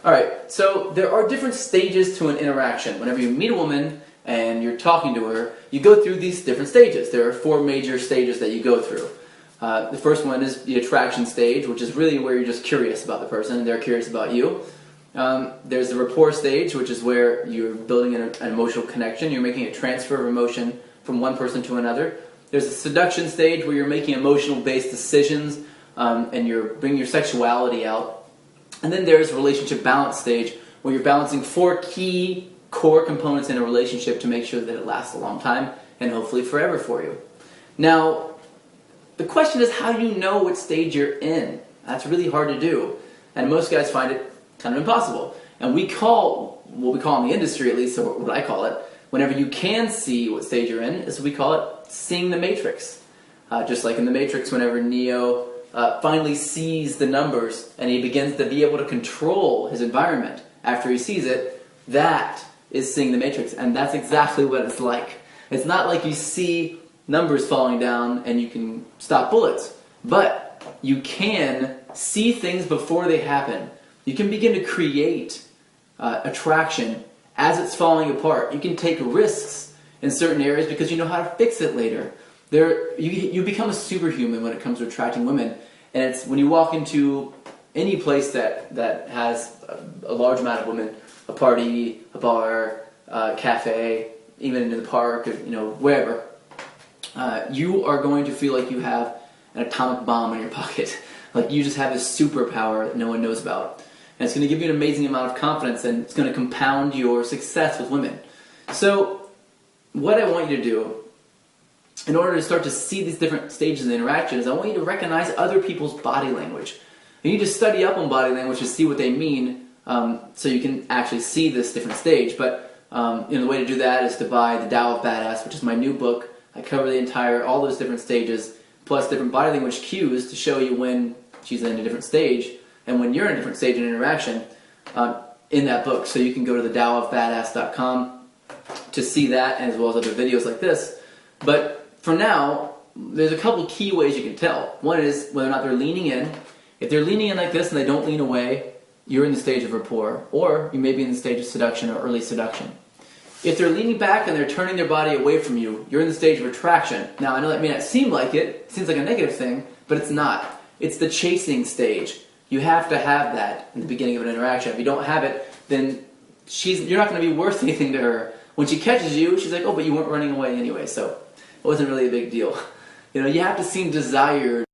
Alright, so there are different stages to an interaction. Whenever you meet a woman and you're talking to her, you go through these different stages. There are 4 major stages that you go through. The first one is the attraction stage, which is really where you're just curious about the person and they're curious about you. There's the rapport stage, which is where you're building an emotional connection. You're making a transfer of emotion from one person to another. There's the seduction stage, where you're making emotional-based decisions and you're bringing your sexuality out. And then there's relationship balance stage, where you're balancing 4 key core components in a relationship to make sure that it lasts a long time and hopefully forever for you. Now, the question is, how do you know what stage you're in? That's really hard to do, and most guys find it kind of impossible. And we call, what we call in the industry at least, or what I call it, whenever you can see what stage you're in, is we call it seeing the Matrix. Just like in the Matrix, whenever Neo finally sees the numbers and he begins to be able to control his environment after he sees it, that is seeing the Matrix, and that's exactly what it's like. It's not like you see numbers falling down and you can stop bullets, but you can see things before they happen. You can begin to create attraction as it's falling apart. You can take risks in certain areas because you know how to fix it later. You become a superhuman when it comes to attracting women, and it's when you walk into any place that has a large amount of women, a party, a bar, a cafe, even in the park, wherever, you are going to feel like you have an atomic bomb in your pocket. Like you just have this superpower that no one knows about. And it's going to give you an amazing amount of confidence, and it's going to compound your success with women. So what I want you to do, in order to start to see these different stages of interaction, is I want you to recognize other people's body language. You need to study up on body language to see what they mean, so you can actually see this different stage. But the way to do that is to buy the Tao of Badass, which is my new book. I cover all those different stages, plus different body language cues to show you when she's in a different stage and when you're in a different stage in interaction in that book. So you can go to the taoofbadass.com to see that, as well as other videos like this. But for now, there's a couple key ways you can tell. One is whether or not they're leaning in. If they're leaning in like this and they don't lean away, you're in the stage of rapport, or you may be in the stage of seduction or early seduction. If they're leaning back and they're turning their body away from you, you're in the stage of attraction. Now, I know that may not seem like it seems like a negative thing, but it's not. It's the chasing stage. You have to have that in the beginning of an interaction. If you don't have it, then you're not going to be worth anything to her. When she catches you, she's like, oh, but you weren't running away anyway, so it wasn't really a big deal. You have to seem desired.